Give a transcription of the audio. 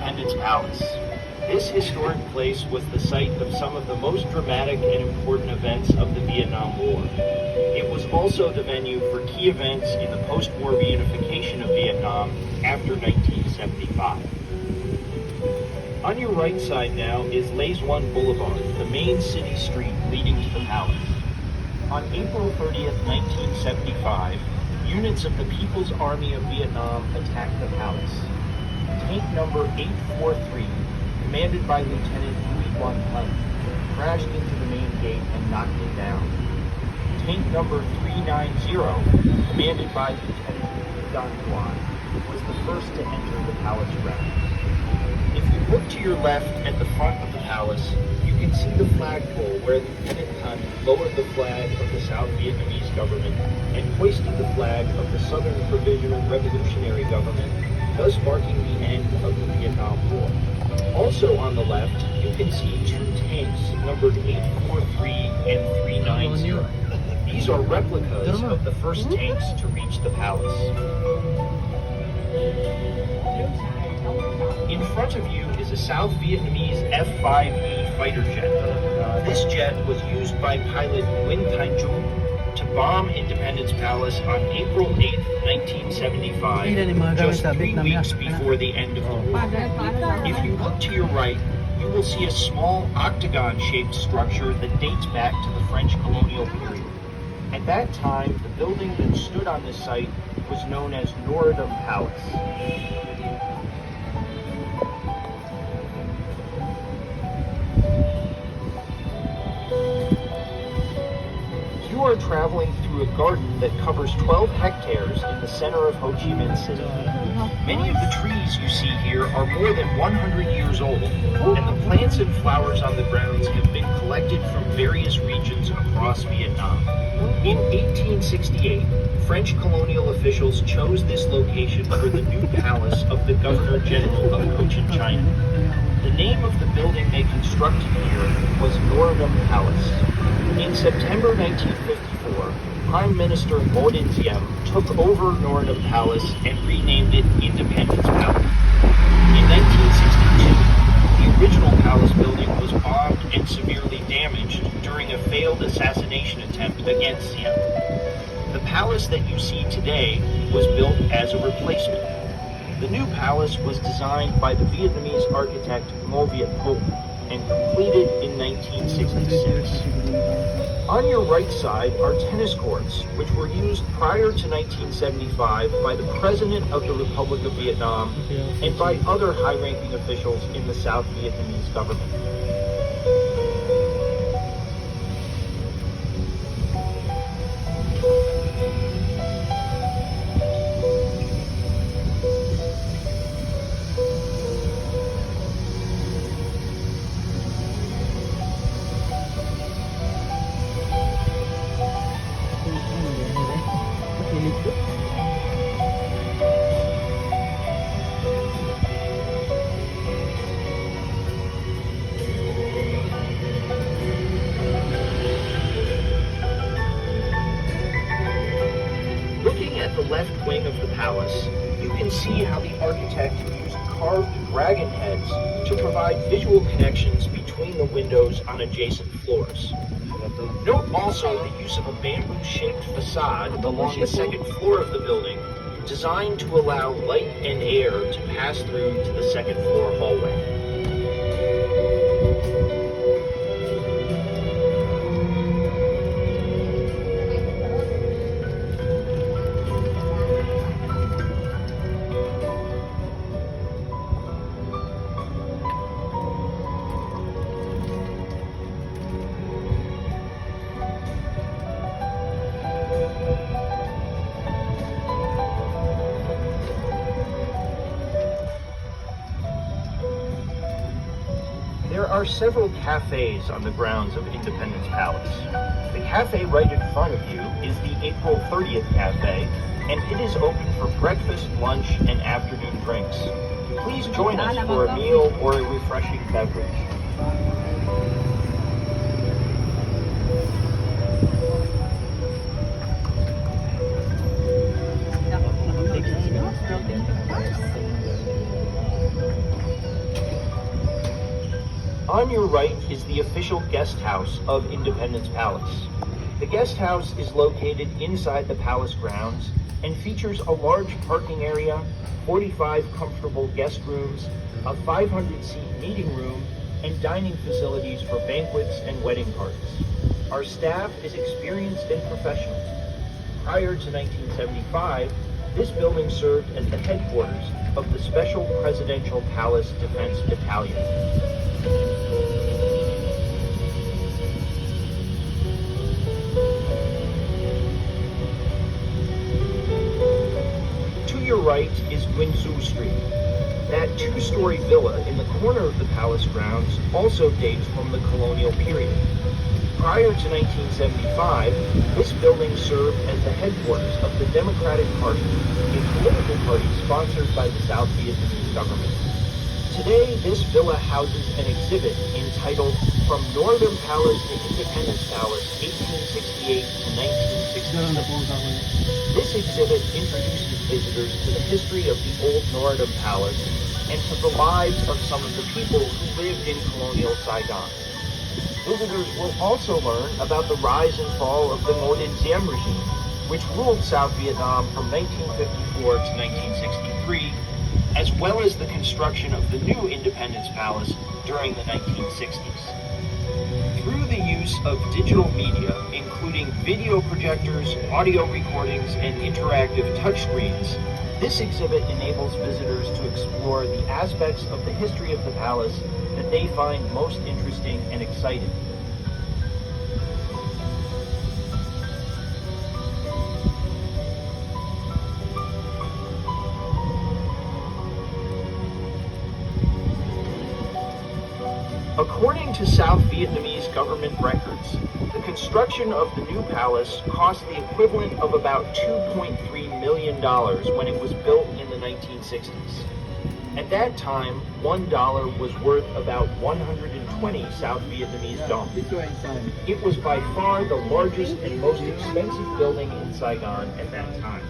Independence Palace. This historic place was the site of some of the most dramatic and important events of the Vietnam War. It was also the venue for key events in the post-war reunification of Vietnam after 1975. On your right side now is Les One Boulevard, the main city street leading to the palace. On April 30th, 1975, units of the People's Army of Vietnam attacked the palace. Tank number 843, commanded by Lieutenant Louis Quan Thanh, crashed into the main gate and knocked it down. Tank number 390, commanded by Lieutenant Don Quan, was the first to enter the palace grounds. If you look to your left at the front of the palace, you can see the flagpole where Lieutenant Thanh lowered the flag of the South Vietnamese government and hoisted the flag of the Southern Provisional Revolutionary Government, thus marking the end of the Vietnam War. Also on the left, you can see two tanks numbered 843 and 390. These are replicas of the first tanks to reach the palace. In front of you is a South Vietnamese F-5E fighter jet. This jet was used by pilot Nguyen Thanh Trung to bomb Independence Palace on April 8, 1975, just 3 weeks before the end of the war. If you look to your right, you will see a small octagon-shaped structure that dates back to the French colonial period. At that time, the building that stood on this site was known as Norodom Palace. You are traveling through a garden that covers 12 hectares in the center of Ho Chi Minh City. Many of the trees you see here are more than 100 years old, and the plants and flowers on the grounds have been collected from various regions across Vietnam. In 1868, French colonial officials chose this location for the new palace of the Governor General of Cochinchina. The name of the building they constructed here was Norodom Palace. In September 1954, Prime Minister Ngo Dinh Diem took over Norodom Palace and renamed it Independence Palace. In 1962, the original palace building was bombed and severely damaged during a failed assassination attempt against Diem. The palace that you see today was built as a replacement. The new palace was designed by the Vietnamese architect Ngo Viet Cung and completed in 1966. On your right side are tennis courts, which were used prior to 1975 by the President of the Republic of Vietnam and by other high-ranking officials in the South Vietnamese government. Left wing of the palace, you can see how the architect used carved dragon heads to provide visual connections between the windows on adjacent floors. Note also the use of a bamboo-shaped facade along the second floor of the building, designed to allow light and air to pass through to the second floor hallway. There are several cafes on the grounds of Independence Palace. The cafe right in front of you is the April 30th Cafe, and it is open for breakfast, lunch, and afternoon drinks. Please join us for a meal or a refreshing beverage. On your right is the official guest house of Independence Palace. The guest house is located inside the palace grounds and features a large parking area, 45 comfortable guest rooms, a 500-seat meeting room, and dining facilities for banquets and wedding parties. Our staff is experienced and professional. Prior to 1975, this building served as the headquarters of the Special Presidential Palace Defense Battalion. To your right is Windsor Street. That two-story villa in the corner of the palace grounds also dates from the colonial period. Prior to 1975, this building served as the headquarters of the Democratic Party, a political party sponsored by the South Vietnamese government. Today, this villa houses an exhibit entitled From Northern Palace to Independence Palace, 1868 to 1966. This exhibit introduces visitors to the history of the old Norodom Palace and to the lives of some of the people who lived in colonial Saigon. Visitors will also learn about the rise and fall of the Ngo Dinh Diem regime, which ruled South Vietnam from 1954 to 1963, as well as the construction of the new Independence Palace during the 1960s. Through the use of digital media, including video projectors, audio recordings, and interactive touchscreens, this exhibit enables visitors to explore the aspects of the history of the palace that they find most interesting and exciting. According to South Vietnamese government records, the construction of the new palace cost the equivalent of about $2.3 million when it was built in the 1960s. At that time, $1 was worth about 120 South Vietnamese dong. It was by far the largest and most expensive building in Saigon at that time.